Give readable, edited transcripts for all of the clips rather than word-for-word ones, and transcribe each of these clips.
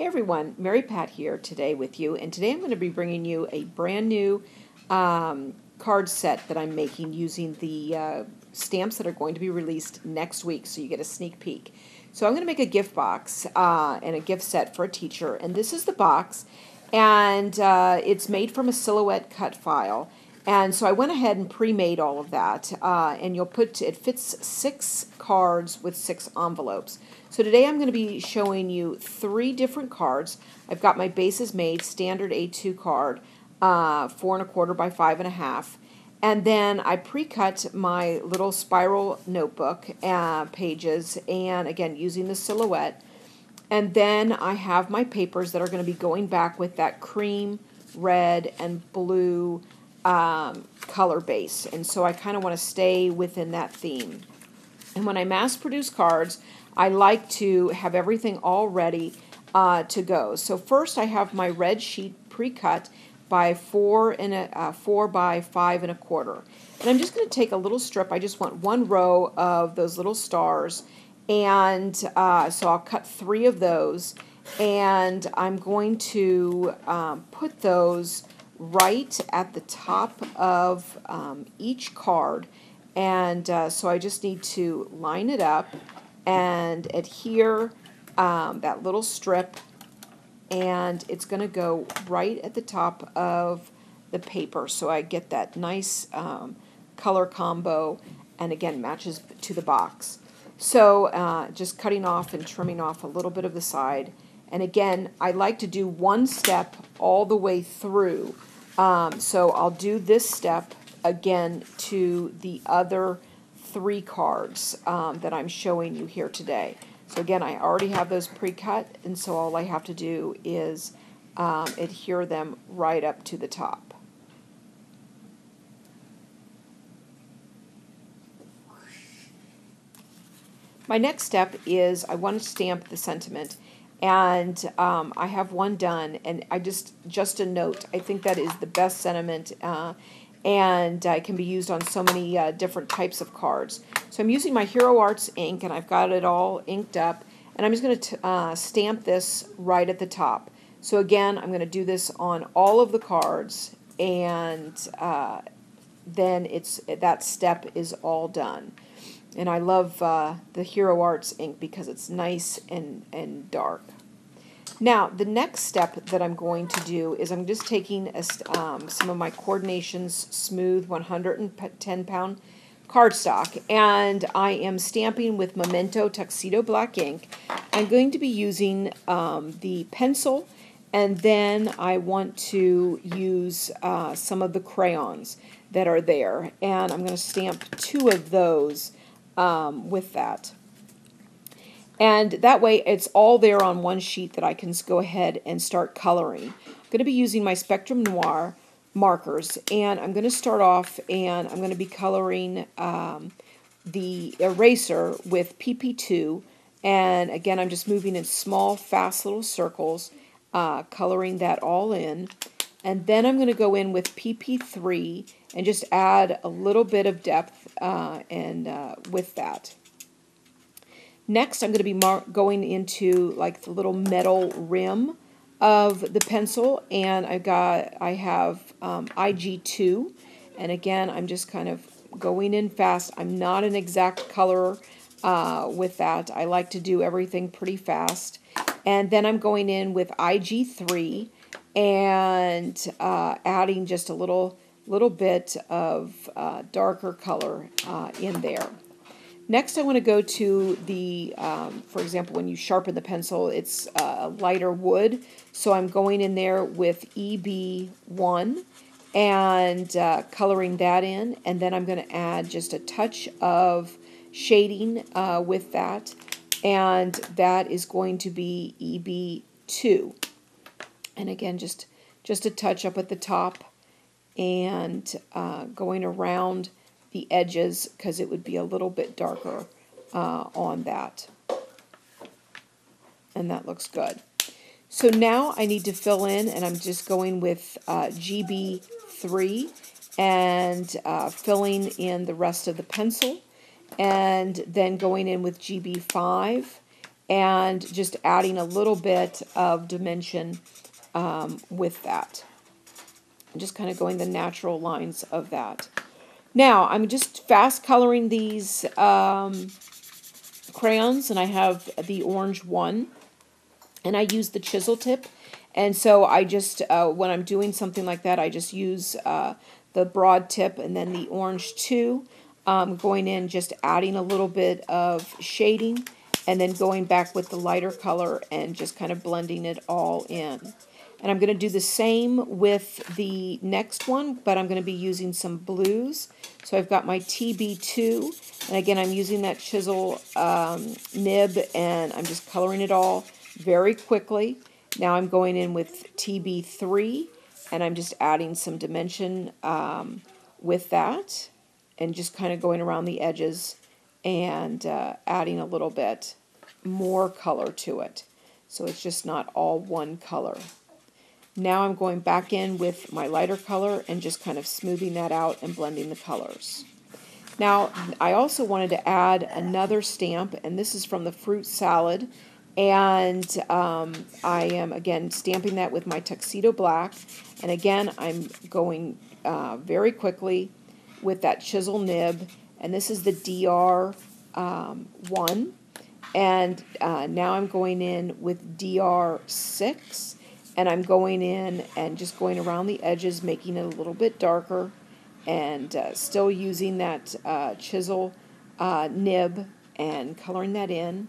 Hey everyone, Mary Pat here today with you, and today I'm going to be bringing you a brand new card set that I'm making using the stamps that are going to be released next week, so you get a sneak peek. So I'm going to make a gift box and a gift set for a teacher, and this is the box, and it's made from a silhouette cut file. And so I went ahead and pre-made all of that, and it fits 6 cards with 6 envelopes. So today I'm going to be showing you 3 different cards. I've got my bases made, standard A2 card, 4 1/4 by 5 1/2. And then I pre-cut my little spiral notebook pages, and again using the silhouette. And then I have my papers that are going to be going back with that cream, red, and blue color base, and so I kind of want to stay within that theme. And when I mass produce cards, I like to have everything all ready to go. So first I have my red sheet pre-cut by 4 by 5 1/4, and I'm just going to take a little strip. I just want 1 row of those little stars, and so I'll cut 3 of those, and I'm going to put those right at the top of each card, and so I just need to line it up and adhere that little strip, and it's going to go right at the top of the paper so I get that nice color combo, and again matches to the box. So just cutting off and trimming off a little bit of the side. And again, I like to do one step all the way through. So I'll do this step again to the other 3 cards that I'm showing you here today. So again, I already have those pre-cut, and so all I have to do is adhere them right up to the top. My next step is I want to stamp the sentiment, and I have one done, and I just a note. I think that is the best sentiment, and it can be used on so many different types of cards. So I'm using my Hero Arts ink, and I've got it all inked up, and I'm just going to stamp this right at the top. So again, I'm going to do this on all of the cards, and then that step is all done. And I love the Hero Arts ink because it's nice and dark. Now, the next step that I'm going to do is I'm just taking some of my Coordinations Smooth 110-pound cardstock, and I am stamping with Memento Tuxedo Black ink. I'm going to be using the pencil, and then I want to use some of the crayons that are there, and I'm going to stamp 2 of those with that. And that way it's all there on one sheet that I can go ahead and start coloring. I'm going to be using my Spectrum Noir markers, and I'm going to start off, and I'm going to be coloring the eraser with PP2, and again I'm just moving in small fast little circles, coloring that all in, and then I'm going to go in with PP3 and just add a little bit of depth with that. Next, I'm going to be going into like the little metal rim of the pencil, and I have IG2, and again I'm just kind of going in fast. I'm not an exact colorer with that. I like to do everything pretty fast. And then I'm going in with IG3 and adding just a little bit of darker color in there. Next, I want to go to the, for example, when you sharpen the pencil, it's lighter wood. So I'm going in there with EB1 and coloring that in. And then I'm going to add just a touch of shading with that. And that is going to be EB2. And again, just a touch up at the top and going around the edges because it would be a little bit darker on that. And that looks good. So now I need to fill in, and I'm just going with GB3 and filling in the rest of the pencil, and then going in with GB5 and just adding a little bit of dimension with that. I'm just kind of going the natural lines of that. Now, I'm just fast coloring these crayons, and I have the orange one, and I use the chisel tip. And so I just, when I'm doing something like that, I just use the broad tip and then the orange 2, going in, just adding a little bit of shading, and then going back with the lighter color and just kind of blending it all in. And I'm going to do the same with the next one, but I'm going to be using some blues. So I've got my TB2, and again, I'm using that chisel nib, and I'm just coloring it all very quickly. Now I'm going in with TB3, and I'm just adding some dimension with that, and just kind of going around the edges and adding a little bit more color to it. So it's just not all one color. Now I'm going back in with my lighter color and just kind of smoothing that out and blending the colors. Now, I also wanted to add another stamp, and this is from the fruit salad. And I am, again, stamping that with my tuxedo black. And again, I'm going very quickly with that chisel nib. And this is the DR1. And now I'm going in with DR6. And I'm going in and just going around the edges, making it a little bit darker, and still using that chisel nib and coloring that in.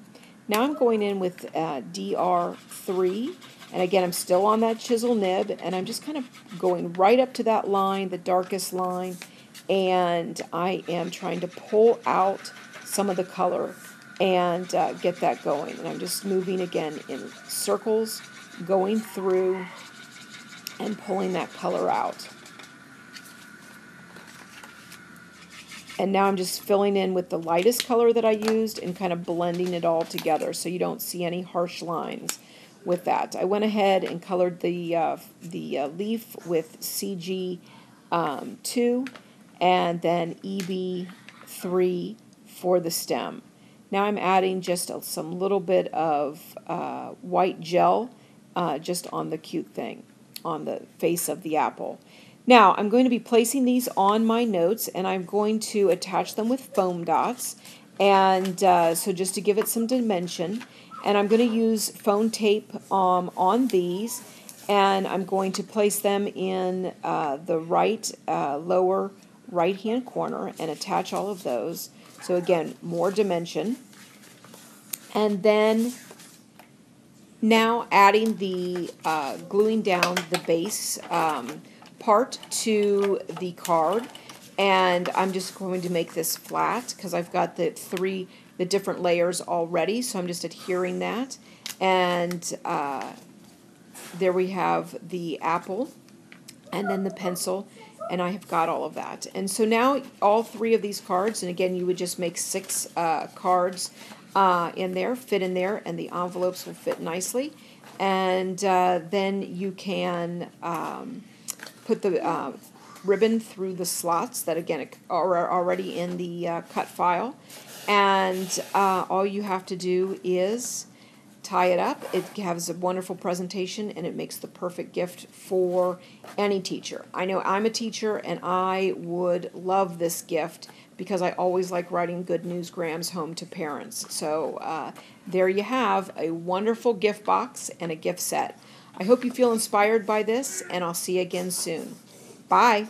Now I'm going in with DR3, and again I'm still on that chisel nib, and I'm just kind of going right up to that line, the darkest line, and I am trying to pull out some of the color and get that going. And I'm just moving again in circles, going through and pulling that color out. And now I'm just filling in with the lightest color that I used and kind of blending it all together so you don't see any harsh lines with that. I went ahead and colored the leaf with CG2 and then EB3 for the stem. Now I'm adding just some little bit of white gel just on the cute thing, on the face of the apple. Now I'm going to be placing these on my notes, and I'm going to attach them with foam dots, and so just to give it some dimension. And I'm going to use foam tape on these, and I'm going to place them in the right lower right hand corner and attach all of those. So again, more dimension. And then now adding the gluing down the base part to the card, and I'm just going to make this flat because I've got the different layers already, so I'm just adhering that. And there we have the apple and then the pencil, and I have got all of that. And so now all 3 of these cards, and again you would just make 6 cards in there, fit in there, and the envelopes will fit nicely. And then you can put the ribbon through the slots that again are already in the cut file, and all you have to do is tie it up. It has a wonderful presentation, and it makes the perfect gift for any teacher. I know I'm a teacher, and I would love this gift because I always like writing good newsgrams home to parents. So there you have a wonderful gift box and a gift set. I hope you feel inspired by this, and I'll see you again soon. Bye.